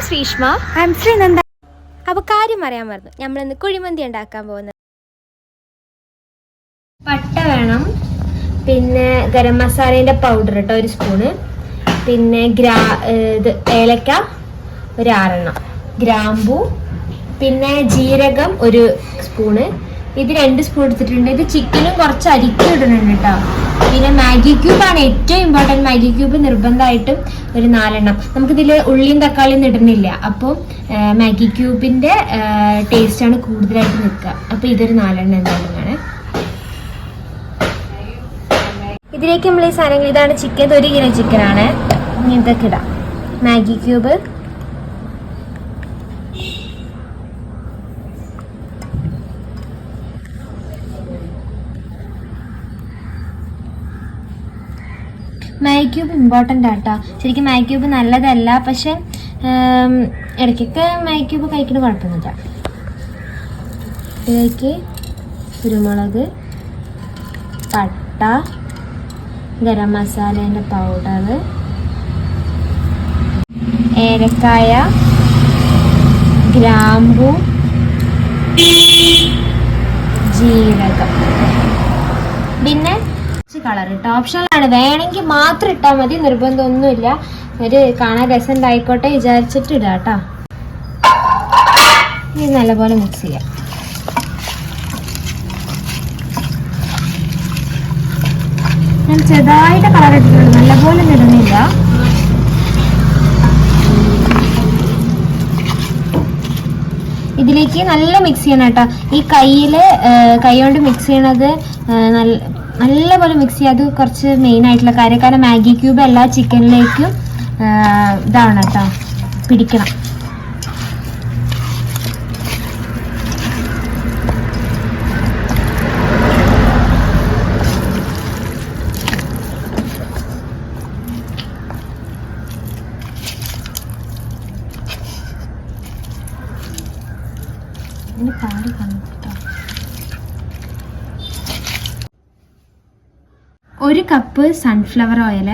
Sreeshma. I M Sreenanda. അപ്പോൾ കാര്യം അറിയാൻ പറഞ്ഞു, നമ്മളിന്ന് കുഴിമന്തി ഉണ്ടാക്കാൻ പോകുന്നത്. പട്ട വേണം, പിന്നെ ഗരം മസാലേൻ്റെ പൗഡർ കേട്ടോ 1 സ്പൂണ്, പിന്നെ ഏലക്ക 6 ഗ്രാമ്പൂ, പിന്നെ ജീരകം 1 സ്പൂണ്. ഇത് 2 സ്പൂൺ എടുത്തിട്ടുണ്ട്. ഇത് ചിക്കനും കുറച്ച് അരിക്കും ഇടുന്നുണ്ട് കേട്ടോ. പിന്നെ മാഗി ക്യൂബാണ് ഏറ്റവും ഇമ്പോർട്ടൻറ്റ്. മാഗി ക്യൂബ് നിർബന്ധമായിട്ടും 4 നമുക്കിതിൽ ഉള്ളിയും തക്കാളിയും ഇടുന്നില്ല, അപ്പോൾ മാഗി ക്യൂബിൻ്റെ ടേസ്റ്റാണ് കൂടുതലായിട്ട് നിൽക്കുക. അപ്പോൾ ഇതൊരു 4 എന്തായാലും വേണേ. ഇതിലേക്ക് നമ്മൾ ഈ സാധനങ്ങൾ, ഇതാണ് ചിക്കൻ, 1 കിലോ ചിക്കനാണ്. ഇതൊക്കെ ഇടാം. Maggi cube, Maggi cube important ആട്ടോ. ശരിക്കും മാഗി ക്യൂബ് നല്ലതല്ല, പക്ഷെ ഇടയ്ക്കൊക്കെ മാഗി ക്യൂബ് കഴിക്കുന്നത് കുഴപ്പമൊന്നുമില്ല. ഇതിലേക്ക് കുരുമുളക്, പട്ട, ഗരം മസാലേൻ്റെ പൗഡർ, ഏലക്കായ, ഗ്രാമ്പൂ, ജീരകം, പിന്നെ കളർ ഇട്ടോ. ഓപ്ഷണലാണ്, വേണമെങ്കിൽ മാത്രം ഇട്ടാൽ മതി, നിർബന്ധമൊന്നുമില്ല. ഒരു കാണാൻ രസം ഉണ്ടായിക്കോട്ടെ വിചാരിച്ചിട്ട് ഇടാം കേട്ടോ. ഇത് നല്ലപോലെ മിക്സ് ചെയ്യാം. ഞാൻ ചെറുതായിട്ട് കളർ ഇട്ടിട്ടുണ്ട്, നല്ലപോലെ ഇടുന്നില്ല. ഇതിലേക്ക് നല്ല മിക്സ് ചെയ്യണം കേട്ടോ. ഈ കൈ കൊണ്ട് മിക്സ് ചെയ്യണത് നല്ലപോലെ മിക്സ് ചെയ്യുക. അത് കുറച്ച് മെയിൻ ആയിട്ടുള്ള കാര്യം. കാരണം മാഗി ക്യൂബ് എല്ലാ ചിക്കനിലേക്കും ഇതാണ് കേട്ടോ, പിടിക്കണം. ഇതിന് പാടി കണ്ടിട്ടോ. 1 കപ്പ് സൺഫ്ലവർ ഓയിൽ.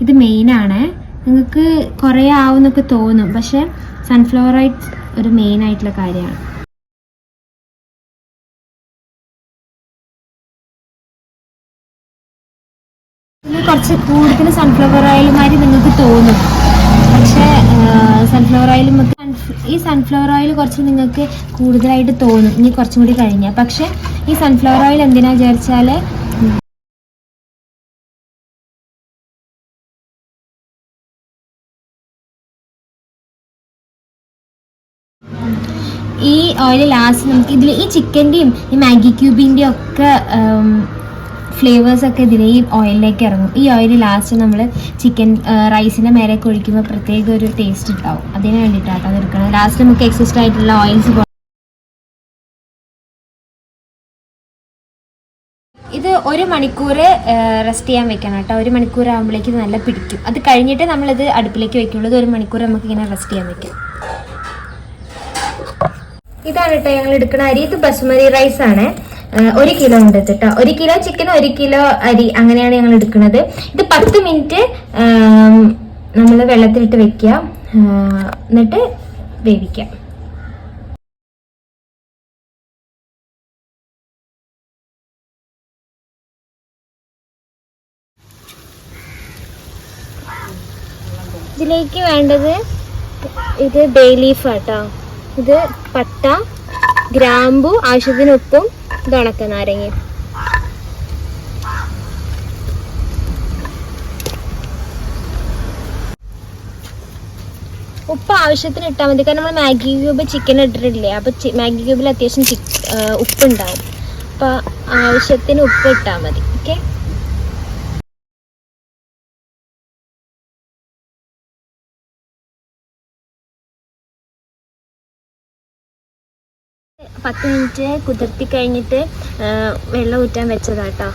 ഇത് മെയിനാണ്. നിങ്ങൾക്ക് കുറേ ആവുമെന്നൊക്കെ തോന്നും, പക്ഷെ സൺഫ്ലവർ ഓയിൽ ഒരു മെയിൻ ആയിട്ടുള്ള കാര്യമാണ്. ഇതിൽ കുറച്ച് കൂടുതൽ സൺഫ്ലവർ ഓയിൽ മാതിരി നിങ്ങൾക്ക് തോന്നും, പക്ഷേ സൺഫ്ലവർ ഓയിൽ ഈ സൺഫ്ലവർ ഓയിൽ കുറച്ച് നിങ്ങൾക്ക് കൂടുതലായിട്ട് തോന്നും ഇനി കുറച്ചും കൂടി കഴിഞ്ഞാൽ. പക്ഷേ ഈ സൺഫ്ലവർ ഓയിൽ എന്തിനാ വിചാരിച്ചാൽ ഈ ഓയിൽ ലാസ്റ്റ് നമുക്ക് ഈ ചിക്കൻ്റെയും ഈ മാഗി ക്യൂബിൻ്റെയും ഒക്കെ ഫ്ലേവേഴ്സൊക്കെ ഈ ഓയിലിലേക്ക് ഇറങ്ങും. ഈ ഓയിൽ ലാസ്റ്റ് നമ്മൾ ചിക്കൻ റൈസിൻ്റെ മേലേക്ക് ഒഴിക്കുമ്പോൾ പ്രത്യേക ഒരു ടേസ്റ്റ് ഉണ്ടാവും. അതിന് വേണ്ടിയിട്ടാണ് അത് എടുക്കുന്നത്. ലാസ്റ്റ് നമുക്ക് എക്സിസ്റ്റ് ആയിട്ടുള്ള ഓയിൽസ് ഇത് 1 മണിക്കൂർ റെസ്റ്റ് ചെയ്യാൻ വെക്കണം കേട്ടോ. 1 മണിക്കൂർ ആകുമ്പോഴേക്ക് നല്ല പിടിക്കും. അത് കഴിഞ്ഞിട്ട് നമ്മളിത് അടുപ്പിലേക്ക് വെക്കുള്ളൂ. 1 മണിക്കൂർ നമുക്ക് ഇങ്ങനെ റെസ്റ്റ് ചെയ്യാൻ വെക്കാം. ഇതാണ് കേട്ടോ ഞങ്ങൾ എടുക്കുന്ന അരി. ഇത് ബസുമതി റൈസ് ആണ്. 1 കിലോ ഉണ്ട് കേട്ടോ. 1 കിലോ ചിക്കൻ 1 കിലോ അരി, അങ്ങനെയാണ് ഞങ്ങൾ എടുക്കുന്നത്. ഇത് 10 മിനിറ്റ് നമ്മൾ വെള്ളത്തിലിട്ട് വെക്കുക, എന്നിട്ട് വേവിക്കാം. ഇതിലേക്ക് വേണ്ടത് ഇത് ബേ ലീഫ് ആട്ടോ. ഇത് പട്ട, ഗ്രാമ്പു, ആവശ്യത്തിന് ഉപ്പും, ഇത് ഉണക്കനാരങ്ങയും. ഉപ്പ് ആവശ്യത്തിന് ഇട്ടാൽ മതി. കാരണം നമ്മൾ മാഗി ക്യൂബ് ചിക്കൻ ഇട്ടിട്ടില്ലേ, അപ്പോൾ മാഗി ക്യൂബിൽ അത്യാവശ്യം ഉപ്പുണ്ടാവും. അപ്പോൾ ആവശ്യത്തിന് ഉപ്പ് ഇട്ടാൽ മതി. ഓക്കെ. 10 മിനിറ്റ് കുതിർത്തി കഴിഞ്ഞിട്ട് വെള്ളം ഊറ്റാൻ വെച്ചതാട്ടോ.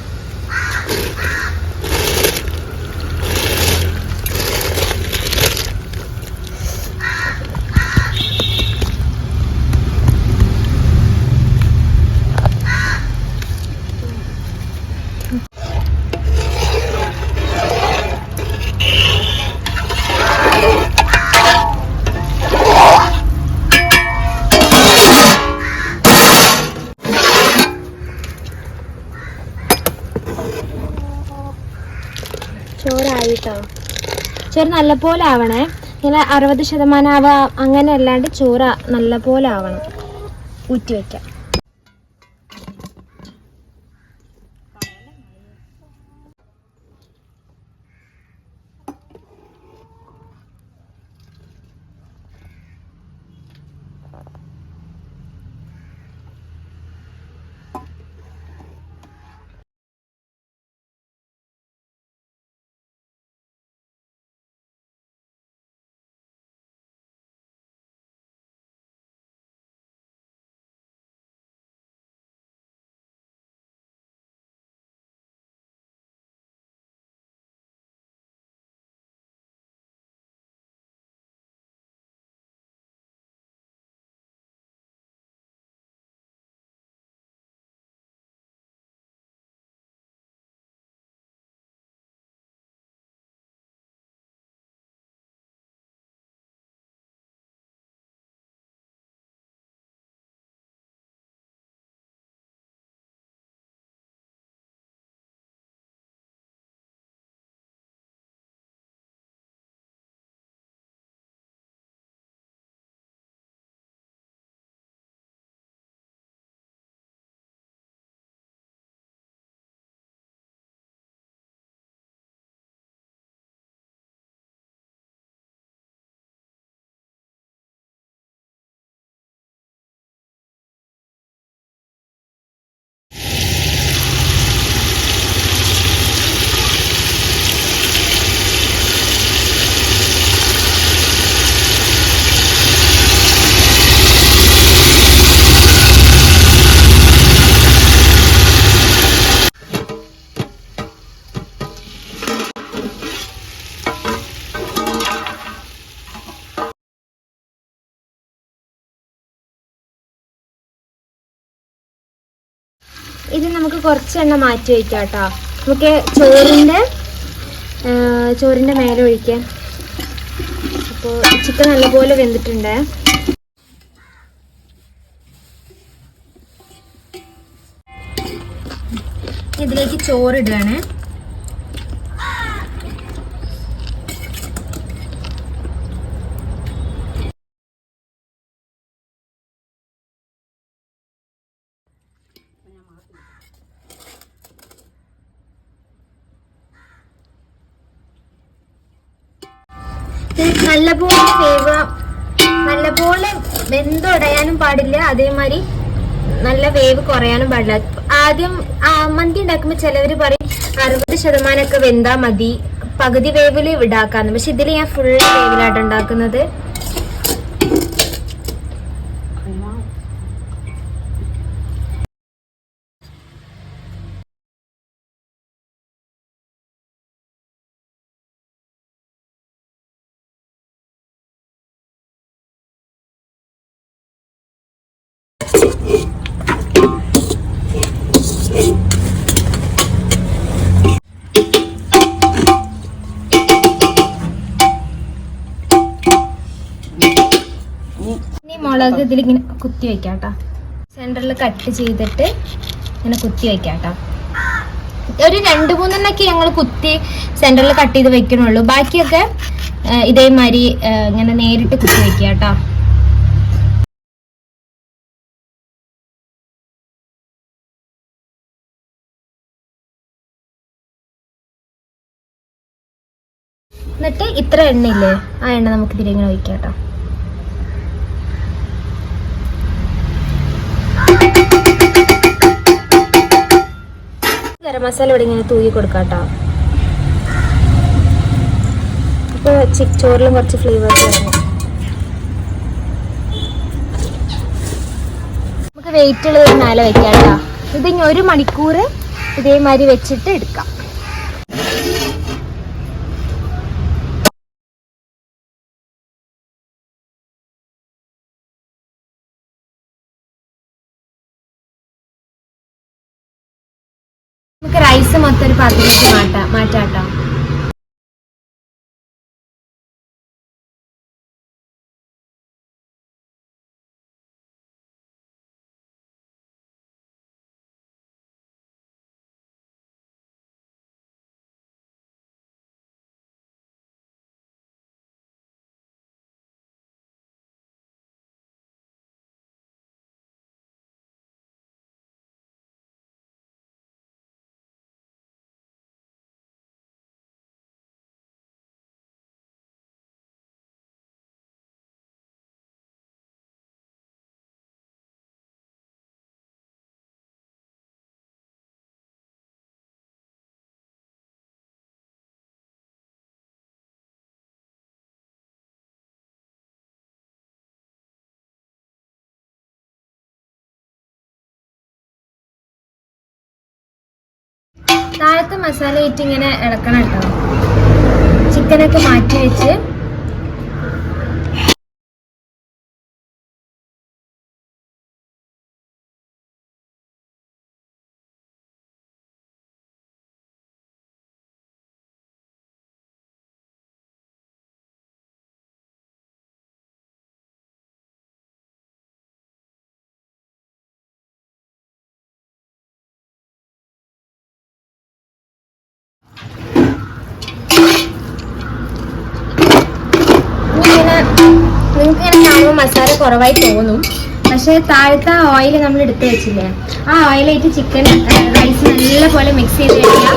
ചോറ് നല്ലപോലെ ആവണേ. ഇങ്ങനെ 60% അങ്ങനെ അല്ലാണ്ട് ചോറ് നല്ലപോലെ ആവണം. ഊറ്റി വയ്ക്കാം. ഇത് നമുക്ക് കുറച്ച് എണ്ണ മാറ്റി വയ്ക്കാം കേട്ടോ. നമുക്ക് ചോറിൻ്റെ മേലെ ഒഴിക്കാം. അപ്പോൾ ചിക്കൻ നല്ലപോലെ വെന്തിട്ടുണ്ട്. ഇതിലേക്ക് ചോറിടുകയാണ്. നല്ലപോലെ വെന്തുടയാനും പാടില്ല, അതേമാതിരി നല്ല വേവ് കുറയാനും പാടില്ല. ആദ്യം മന്തി ഉണ്ടാക്കുമ്പോൾ ചിലവര് പറയും 60% വെന്താ മതി, പകുതി വേവില് ഇടാക്കാന്ന്. പക്ഷെ ഇതിൽ ഞാൻ ഫുൾ വേവിലായിട്ട് ഉണ്ടാക്കുന്നത്. ഇനി മുളക് ഇതിലിങ്ങനെ കുത്തി വെക്കാം കേട്ടോ. സെന്ററിൽ കട്ട് ചെയ്തിട്ട് ഇങ്ങനെ കുത്തി വെക്കാം കേട്ടോ. ഒരു 2-3 ഞങ്ങൾ കുത്തി സെന്ററിൽ കട്ട് ചെയ്ത് വെക്കണുള്ളൂ. ബാക്കിയൊക്കെ ഇതേമാതിരി ഇങ്ങനെ നേരിട്ട് കുത്തി വെക്കാം കേട്ടോ. എന്നിട്ട് ഇത്ര എണ്ണയില്ലേ, ആ എണ്ണ നമുക്ക് ഇതിലിങ്ങനെ ഒഴിക്കാം കേട്ടോ. ഗരം മസാല ഇവിടെ ഇങ്ങനെ തൂക്കി കൊടുക്കാം കേട്ടോ. ഇപ്പോൾ ചോറിലും കുറച്ച് ഫ്ലേവേഴ്സ് ഇറങ്ങും. നമുക്ക് വെയിറ്റ് ഉള്ളത് മേലെ വെക്കാം കേട്ടോ. ഇത് ഇനി 1 മണിക്കൂർ ഇതേമാതിരി വെച്ചിട്ട് എടുക്കാം. നമുക്ക് റൈസ് മൊത്തം ഒരു പാത്രത്തിലേക്ക് മാറ്റാട്ടോ. താഴത്തെ മസാല ഇട്ട് ഇങ്ങനെ ഇളക്കണം കേട്ടോ. ചിക്കനൊക്കെ മാറ്റി വെച്ച് നിങ്ങൾക്ക് ഇങ്ങനെ കാണുമ്പോൾ മസാല കുറവായി തോന്നും. പക്ഷേ താഴത്തെ ഓയിൽ നമ്മൾ എടുത്ത് വെച്ചില്ലേ, ആ ഓയിലായിട്ട് ചിക്കൻ റൈസ് നല്ലപോലെ മിക്സ് ചെയ്ത് കഴിഞ്ഞാൽ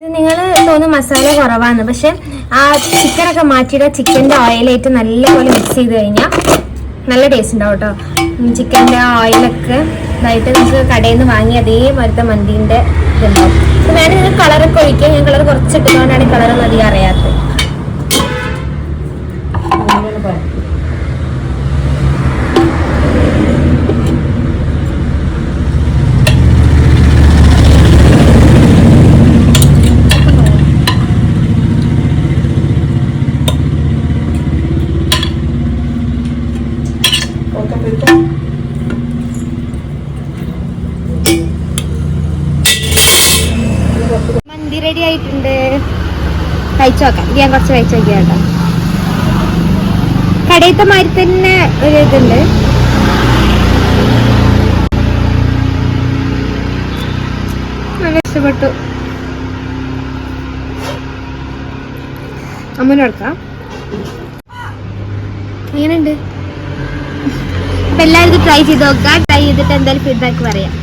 ഇത് നിങ്ങൾ തോന്നും മസാല കുറവാണ്. പക്ഷെ ആ ചിക്കനൊക്കെ മാറ്റിയിട്ട് ചിക്കൻ്റെ ഓയിലായിട്ട് നല്ലപോലെ മിക്സ് ചെയ്ത് കഴിഞ്ഞാൽ നല്ല ടേസ്റ്റ് ഉണ്ടാവും കേട്ടോ. ചിക്കൻ്റെ ഓയിലൊക്കെ ഇതായിട്ട് നമുക്ക് കടയിൽ നിന്ന് വാങ്ങി അതേപോലത്തെ മന്തീൻ്റെ ഇതുണ്ടാവും. വേണമെങ്കിൽ കളറൊക്കെ ഒഴിക്കുക. ഞാൻ കളർ കുറച്ചിട്ടുകൊണ്ടാണ് കളറൊന്നും അധികം അറിയാത്തത്. മന്തി റെഡി ആയിട്ടുണ്ട്. കഴിച്ചു നോക്കാം. ഞാൻ കുറച്ച് കഴിച്ചു നോക്കിയാ കേട്ടോ. കടയിലത്തെ മാതിരി തന്നെ ഒരു ഇതുണ്ട്. നല്ല ഇഷ്ടപ്പെട്ടു. അമ്മൂന് കൊടുക്കാം. എങ്ങനെയുണ്ട്? അപ്പൊ എല്ലാവരും ട്രൈ ചെയ്ത് നോക്കാം. ട്രൈ ചെയ്തിട്ട് എന്തായാലും ഫീഡ്ബാക്ക് പറയാം.